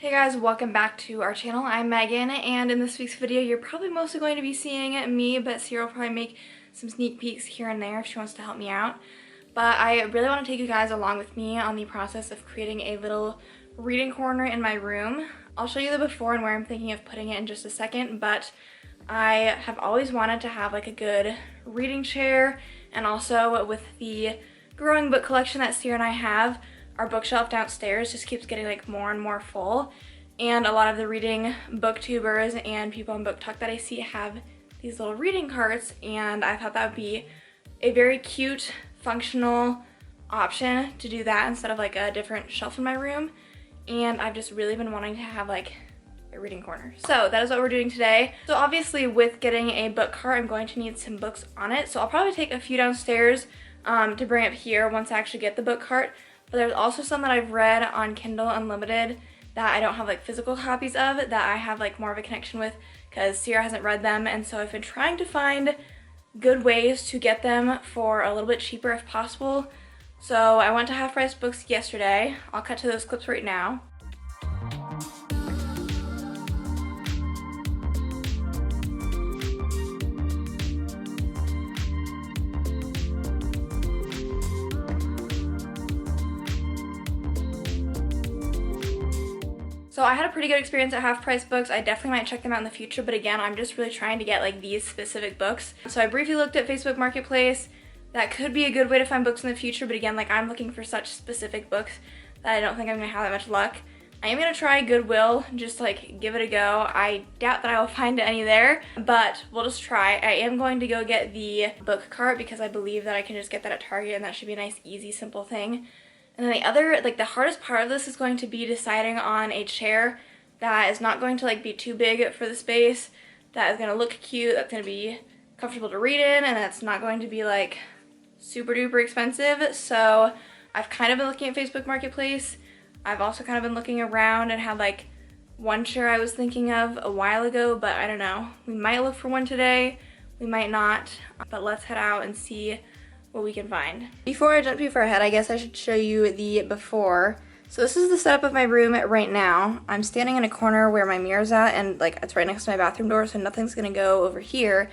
Hey guys, welcome back to our channel. I'm Megan, and in this week's video you're probably mostly going to be seeing me, but Sierra will probably make some sneak peeks here and there if she wants to help me out. But I really want to take you guys along with me on the process of creating a little reading corner in my room. I'll show you the before and where I'm thinking of putting it in just a second, but I have always wanted to have like a good reading chair, and also with the growing book collection that Sierra and I have, our bookshelf downstairs just keeps getting like more and more full, and a lot of the reading booktubers and people on BookTok that I see have these little reading carts, and I thought that would be a very cute, functional option to do that instead of like a different shelf in my room. And I've just really been wanting to have like a reading corner. So that is what we're doing today. So obviously with getting a book cart, I'm going to need some books on it. So I'll probably take a few downstairs to bring up here once I actually get the book cart. But there's also some that I've read on Kindle Unlimited that I don't have like physical copies of, that I have like more of a connection with because Sierra hasn't read them, and so I've been trying to find good ways to get them for a little bit cheaper if possible. So I went to Half Price Books yesterday. I'll cut to those clips right now. So I had a pretty good experience at Half Price Books. I definitely might check them out in the future, but again, I'm just really trying to get like these specific books. So I briefly looked at Facebook Marketplace. That could be a good way to find books in the future, but again, like I'm looking for such specific books that I don't think I'm gonna have that much luck. I am gonna try Goodwill, just like give it a go. I doubt that I will find any there, but we'll just try. I am going to go get the book cart because I believe that I can just get that at Target, and that should be a nice, easy, simple thing. And then the other, like the hardest part of this is going to be deciding on a chair that is not going to like be too big for the space, that is going to look cute, that's going to be comfortable to read in, and that's not going to be like super duper expensive. So I've kind of been looking at Facebook Marketplace. I've also kind of been looking around and had like one chair I was thinking of a while ago, but I don't know. We might look for one today, we might not, but let's head out and see what we can find. Before I jump too far ahead, I guess I should show you the before. So this is the setup of my room right now. I'm standing in a corner where my mirror's at, and like it's right next to my bathroom door, so nothing's gonna go over here,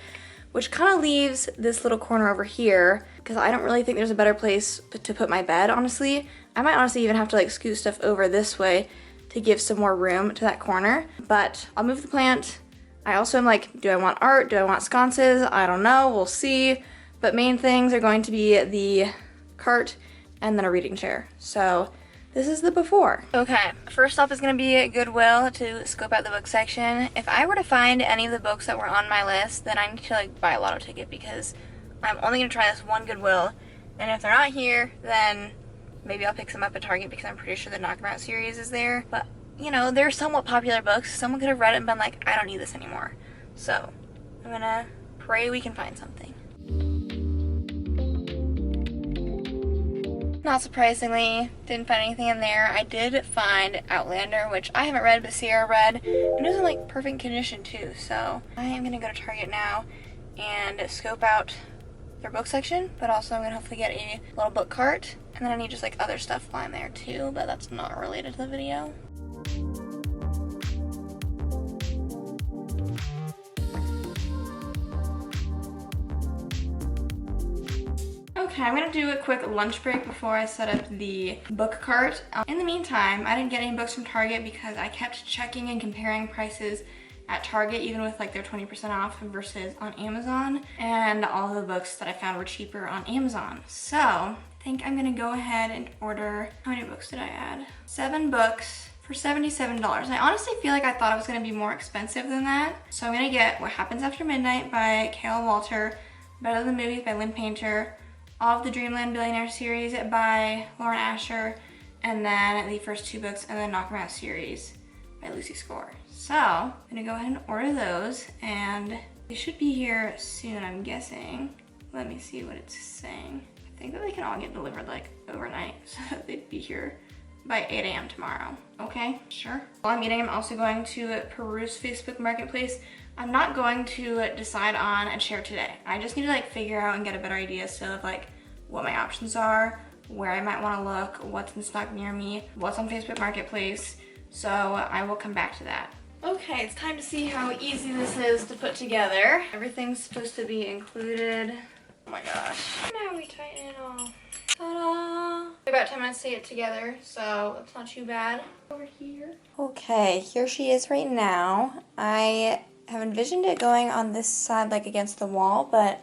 which kind of leaves this little corner over here because I don't really think there's a better place to put my bed, honestly. I might honestly even have to like scoot stuff over this way to give some more room to that corner, but I'll move the plant. I also am like, do I want art? Do I want sconces? I don't know, we'll see. But main things are going to be the cart and then a reading chair. So this is the before. Okay, first off is going to be Goodwill to scope out the book section. If I were to find any of the books that were on my list, then I need to like buy a lotto ticket because I'm only going to try this one Goodwill. And if they're not here, then maybe I'll pick some up at Target because I'm pretty sure the Knock 'Em Out series is there. But, you know, they're somewhat popular books. Someone could have read it and been like, I don't need this anymore. So I'm going to pray we can find something. Not surprisingly, didn't find anything in there. I did find Outlander, which I haven't read, but Sierra read, and it was in like perfect condition too. So I am gonna go to Target now and scope out their book section, but also I'm gonna hopefully get a little book cart, and then I need just like other stuff lying there too, but that's not related to the video. Okay, I'm gonna do a quick lunch break before I set up the book cart. In the meantime, I didn't get any books from Target because I kept checking and comparing prices at Target, even with like their 20% off versus on Amazon, and all the books that I found were cheaper on Amazon. So I think I'm gonna go ahead and order, how many books did I add? 7 books for $77. I honestly feel like I thought it was gonna be more expensive than that. So I'm gonna get What Happens After Midnight by Kayla Walter, Better Than the Movies by Lynn Painter, all of the Dreamland Billionaire series by Lauren Asher, and then the first 2 books in the Knock 'Em Out series by Lucy Score. So I'm gonna go ahead and order those, and they should be here soon, I'm guessing. Let me see what it's saying. I think that they can all get delivered like overnight, so that they'd be here by 8 a.m. tomorrow. Okay, sure. While I'm eating, I'm also going to peruse Facebook Marketplace. I'm not going to decide on a chair today. I just need to like figure out and get a better idea still of like what my options are, where I might want to look, what's in stock near me, what's on Facebook Marketplace, So I will come back to that. Okay, it's time to see how easy this is to put together. Everything's supposed to be included. Oh my gosh. Now we tighten it all. Ta-da! About 10 minutes to get together, so it's not too bad. Over here. Okay, here she is right now. I have envisioned it going on this side, like against the wall, but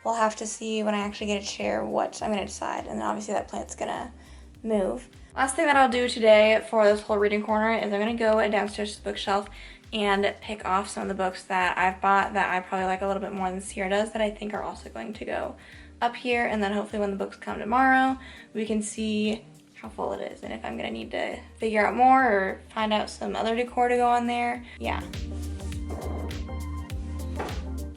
we'll have to see when I actually get a chair what I'm gonna decide. And then obviously that plant's gonna move. Last thing that I'll do today for this whole reading corner is I'm gonna go downstairs to the bookshelf and pick off some of the books that I've bought that I probably like a little bit more than Sierra does that I think are also going to go up here. And then hopefully when the books come tomorrow, we can see how full it is and if I'm gonna need to figure out more or find out some other decor to go on there. Yeah.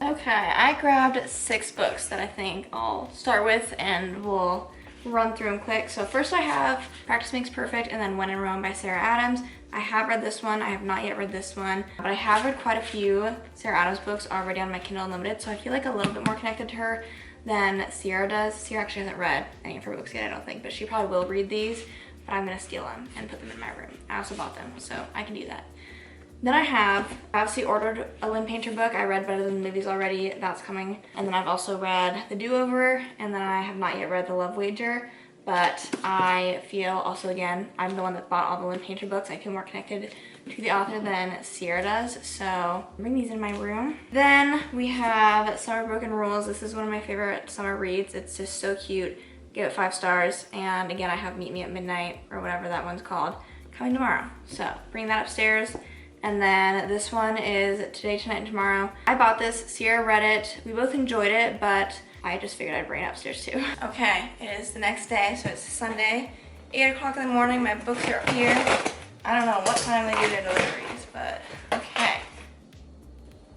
Okay, I grabbed 6 books that I think I'll start with and we'll run through them quick. So first I have Practice Makes Perfect and then When in Rome by Sarah Adams. I have read this one. I have not yet read this one, but I have read quite a few Sarah Adams books already on my Kindle Unlimited, so I feel like a little bit more connected to her than Sierra does. Sierra actually hasn't read any of her books yet, I don't think, but she probably will read these, but I'm gonna steal them and put them in my room. I also bought them, so I can do that. Then I obviously ordered a Lynn Painter book. I read Better Than the Movies already. That's coming. And then I've also read The Do-Over, and then I have not yet read The Love Wager. But I feel also, again, I'm the one that bought all the Lynn Painter books. I feel more connected to the author than Sierra does. So I'll bring these in my room. Then we have Summer Broken Rules. This is one of my favorite summer reads. It's just so cute. Give it 5 stars. And again, I have Meet Me at Midnight, or whatever that one's called, coming tomorrow. So bring that upstairs. And then this one is Today, Tonight, and Tomorrow. I bought this, Sierra read it. We both enjoyed it, but I just figured I'd bring it upstairs too. Okay, it is the next day, so it's Sunday, 8 o'clock in the morning. My books are up here. I don't know what time they do their deliveries, but okay.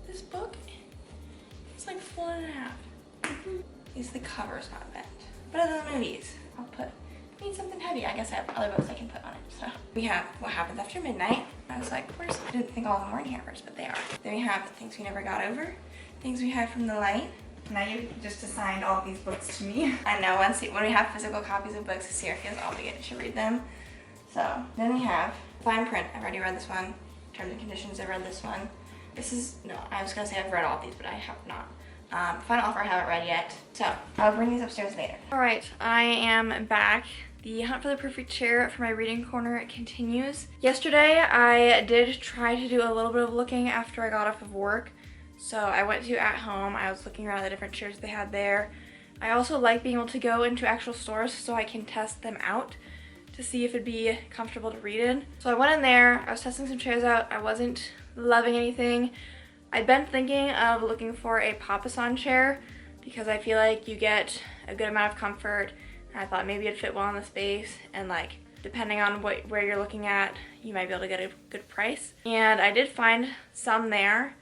This book is like 4.5. At least the cover's not bent. Better Than the Movies. I need something heavy. I guess I have other books I can put on it. So we have What Happens After Midnight. I was like, I didn't think all of them were in here first, but they are. Then we have Things We Never Got Over, Things We Hide from the Light. Now you just assigned all these books to me. I know when we have physical copies of books, Sierra feels obligated to read them. So then we have Fine Print. I've already read this one. Terms and Conditions, I've read this one. I was gonna say I've read all of these, but I have not. Final Offer I haven't read yet, so I'll bring these upstairs later. All right, I am back. The hunt for the perfect chair for my reading corner continues. Yesterday, I did try to do a little bit of looking after I got off of work. So I went to At Home. I was looking around the different chairs they had there. I also like being able to go into actual stores so I can test them out to see if it'd be comfortable to read in. So I went in there. I was testing some chairs out. I wasn't loving anything. I'd been thinking of looking for a Papasan chair because I feel like you get a good amount of comfort. I thought maybe it'd fit well in the space, and like depending on where you're looking at, you might be able to get a good price. And I did find some there,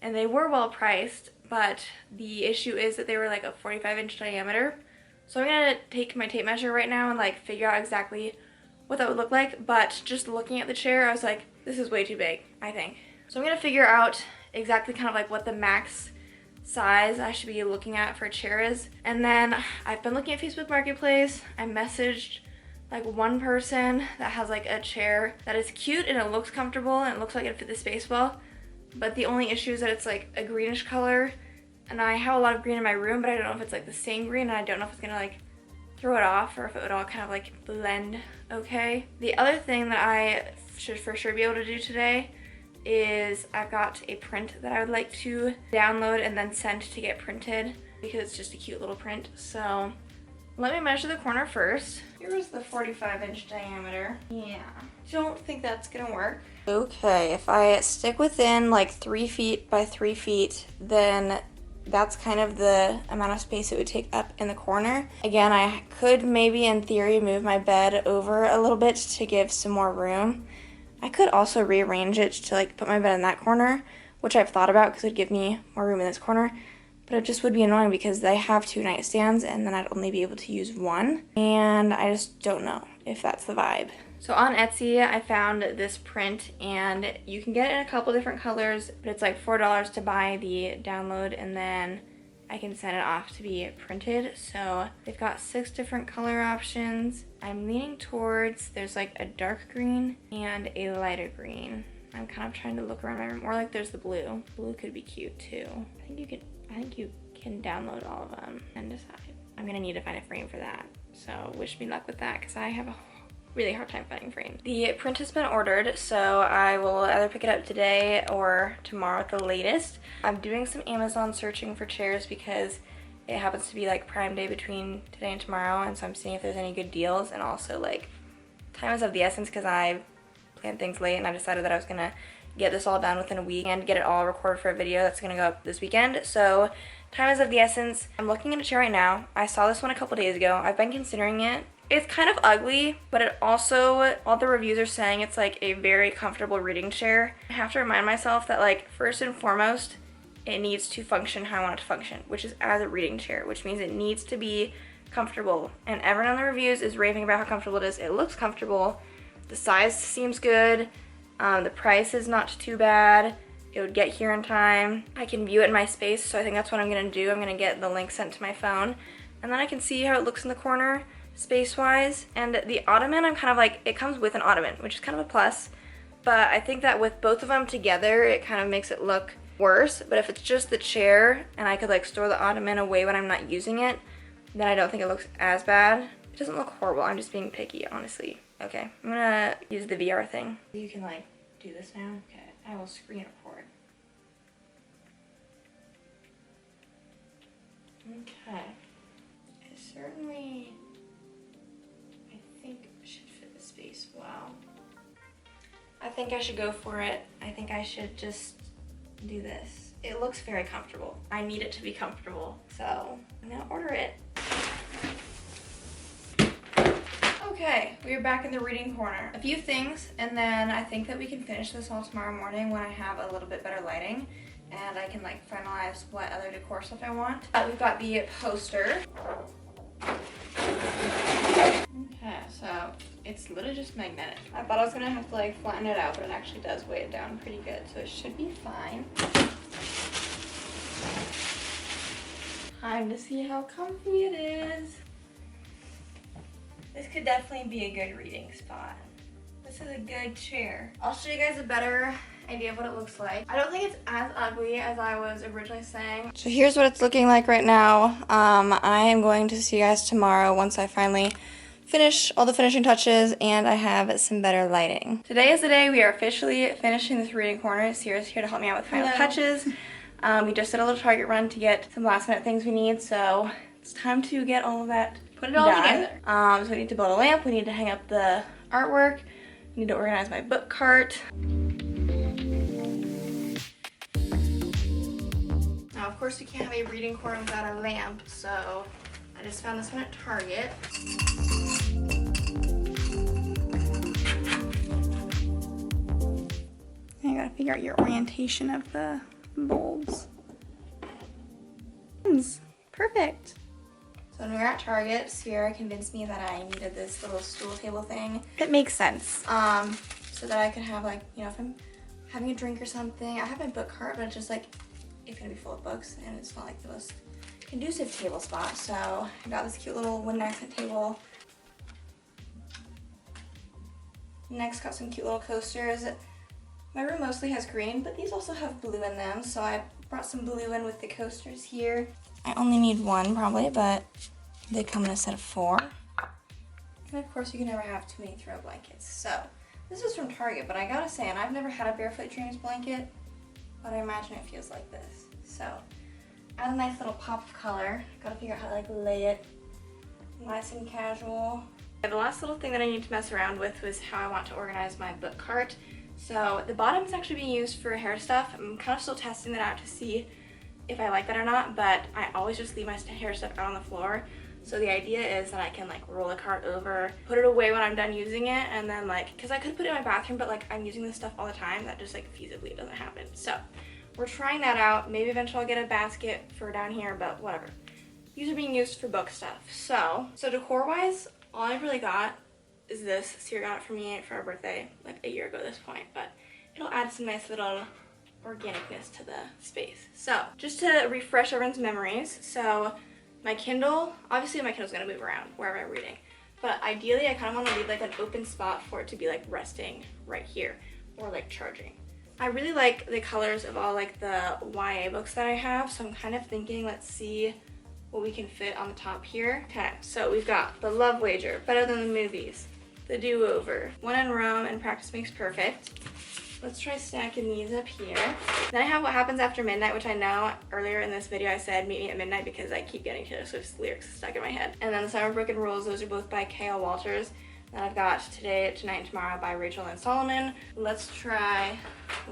and they were well priced, but the issue is that they were like a 45-inch diameter. So I'm gonna take my tape measure right now and like figure out exactly what that would look like. But just looking at the chair, I was like, this is way too big, I think. So I'm gonna figure out exactly kind of like what the max size I should be looking at for a chair is. And then I've been looking at Facebook Marketplace. I messaged like one person that has like a chair that is cute and it looks comfortable and it looks like it fit the space well, but the only issue is that it's like a greenish color, and I have a lot of green in my room, but I don't know if it's like the same green, and I don't know if it's gonna like throw it off or if it would all kind of like blend okay. The other thing that I should for sure be able to do today is I've got a print that I would like to download and then send to get printed because it's just a cute little print. So let me measure the corner first. Here is the 45-inch diameter. Yeah, don't think that's gonna work. Okay, if I stick within like 3 feet by 3 feet, then that's kind of the amount of space it would take up in the corner. Again, I could maybe in theory move my bed over a little bit to give some more room. I could also rearrange it to like put my bed in that corner, which I've thought about because it would give me more room in this corner, but it just would be annoying because I have 2 nightstands and then I'd only be able to use one, and I just don't know if that's the vibe. So on Etsy, I found this print, and you can get it in a couple different colors, but it's like $4 to buy the download, and then I can send it off to be printed. So they've got 6 different color options. I'm leaning towards, there's like a dark green and a lighter green. I'm kind of trying to look around my room, or like there's the blue. Blue could be cute too. I think you can download all of them and decide. I'm gonna need to find a frame for that. So wish me luck with that, because I have a really hard time finding frames. The print has been ordered, so I will either pick it up today or tomorrow at the latest. I'm doing some Amazon searching for chairs because it happens to be like Prime Day between today and tomorrow, and so I'm seeing if there's any good deals, and also like time is of the essence because I planned things late and I decided that I was gonna get this all done within a week and get it all recorded for a video that's gonna go up this weekend. So time is of the essence. I'm looking at a chair right now. I saw this one a couple days ago. I've been considering it. It's kind of ugly, but it also, all the reviews are saying it's like a very comfortable reading chair. I have to remind myself that like first and foremost, it needs to function how I want it to function, which is as a reading chair, which means it needs to be comfortable. And everyone on the reviews is raving about how comfortable it is. It looks comfortable. The size seems good. The price is not too bad. It would get here in time. I can view it in my space, so I think that's what I'm gonna do. I'm gonna get the link sent to my phone, and then I can see how it looks in the corner space-wise. And the ottoman, I'm kind of like, it comes with an ottoman, which is kind of a plus, but I think that with both of them together, it kind of makes it look worse. But if it's just the chair, and I could like store the ottoman away when I'm not using it, then I don't think it looks as bad. It doesn't look horrible, I'm just being picky, honestly. Okay, I'm gonna use the VR thing. You can like do this now? Okay, I will screen record. Okay. It certainly, I think, should fit the space well. I think I should go for it. I think I should just do this. It looks very comfortable. I need it to be comfortable, so I'm gonna order it. Okay, we are back in the reading corner. A few things, and then I think that we can finish this all tomorrow morning when I have a little bit better lighting, and I can like finalize what other decor stuff I want. We've got the poster. Okay, so it's literally just magnetic. I thought I was gonna have to like flatten it out, but it actually does weigh it down pretty good, so it should be fine. Time to see how comfy it is. This could definitely be a good reading spot. This is a good chair. I'll show you guys a better idea of what it looks like. I don't think it's as ugly as I was originally saying. So here's what it's looking like right now. I am going to see you guys tomorrow once I finally finish all the finishing touches and I have some better lighting. Today is the day we are officially finishing this reading corner. Sierra's here to help me out with final touches. We just did a little Target run to get some last minute things we need, so it's time to get all of that put it all together. So we need to build a lamp, we need to hang up the artwork, we need to organize my book cart. Now of course we can't have a reading corner without a lamp, so I just found this one at Target. You gotta figure out your orientation of the bulbs. Perfect. So when we were at Target, Sierra convinced me that I needed this little stool table thing. It makes sense. So that I could have like, you know, if I'm having a drink or something, I have my book cart, but it's just like, it's gonna be full of books and it's not like the most conducive table spot. So I got this cute little wooden accent table. Next got some cute little coasters. My room mostly has green, but these also have blue in them, so I brought some blue in with the coasters here. I only need one probably, but they come in a set of 4. And of course you can never have too many throw blankets. So this is from Target, but I gotta say, and I've never had a Barefoot Dreams blanket, but I imagine it feels like this. So add a nice little pop of color. Gotta figure out how to like lay it nice and casual. And the last little thing that I need to mess around with was how I want to organize my book cart. So the bottom is actually being used for hair stuff. I'm kind of still testing that out to see if I like that or not, but I always just leave my hair stuff out on the floor. So the idea is that I can like roll the cart over, put it away when I'm done using it, and then like, cause I could put it in my bathroom, but like I'm using this stuff all the time, that just like feasibly doesn't happen. So we're trying that out. Maybe eventually I'll get a basket for down here, but whatever. These are being used for book stuff. So decor wise, all I've really got is this. Sierra got it for me for our birthday like a year ago at this point, but it'll add some nice little organicness to the space. So just to refresh everyone's memories, so my Kindle, obviously my Kindle's gonna move around wherever I'm reading, but ideally I kind of want to leave like an open spot for it to be like resting right here or like charging. I really like the colors of all like the YA books that I have, so I'm kind of thinking, let's see what we can fit on the top here. Okay, so we've got The Love Wager, Better Than the Movies, The Do-Over, One in Rome, and Practice Makes Perfect. Let's try stacking these up here. Then I have What Happens After Midnight, which I know earlier in this video I said meet me at midnight because I keep getting Taylor Swift's lyrics stuck in my head. And then The Summer Broken Rules, those are both by K.L. Walters. Then I've got Today, Tonight, and Tomorrow by Rachel Lynn Solomon. Let's try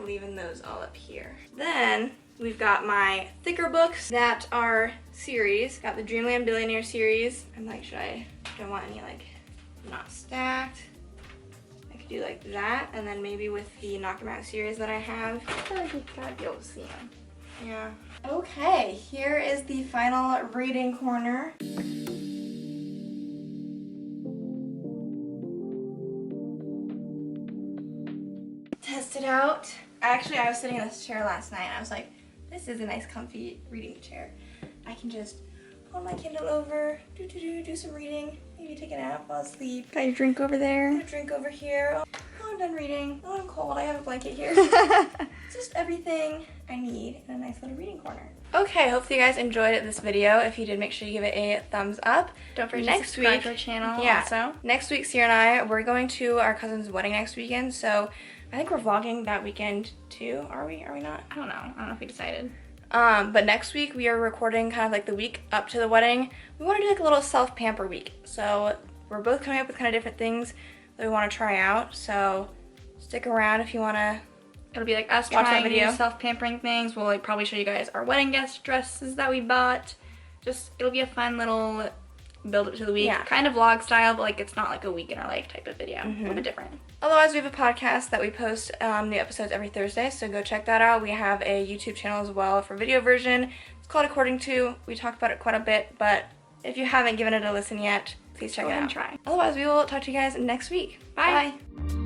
leaving those all up here. Then we've got my thicker books that are series. Got the Dreamland Billionaire series. I'm like, do I want any like not stacked? Do like that, and then maybe with the Knock 'em Out series that I have. I feel like you gotta be able to see them. Yeah. Okay, here is the final reading corner. Test it out. Actually, I was sitting in this chair last night and I was like, this is a nice comfy reading chair. I can just pull my Kindle over, do some reading, maybe take a nap, fall asleep. Got your drink over there. Got a drink over here. Oh, I'm done reading. Oh, I'm cold. I have a blanket here. Just everything I need in a nice little reading corner. Okay, hopefully you guys enjoyed this video. If you did, make sure you give it a thumbs up. Don't forget to subscribe to our channel also. Next week, Sierra and I, we're going to our cousin's wedding next weekend, so I think we're vlogging that weekend too. Are we? Are we not? I don't know if we decided. But next week we are recording kind of like the week up to the wedding. We want to do like a little self-pamper week. So we're both coming up with kind of different things that we want to try out. So stick around if you want to. It'll be like us trying new self-pampering things. We'll like probably show you guys our wedding guest dresses that we bought. Just, it'll be a fun little build up to the week. Yeah. Kind of vlog style, but like it's not like a week in our life type of video. A little bit different. Otherwise, we have a podcast that we post new episodes every Thursday, so go check that out. We have a YouTube channel as well for video version. It's called According To. We talked about it quite a bit, but if you haven't given it a listen yet, please check it out. Try. Otherwise, we will talk to you guys next week. Bye. Bye.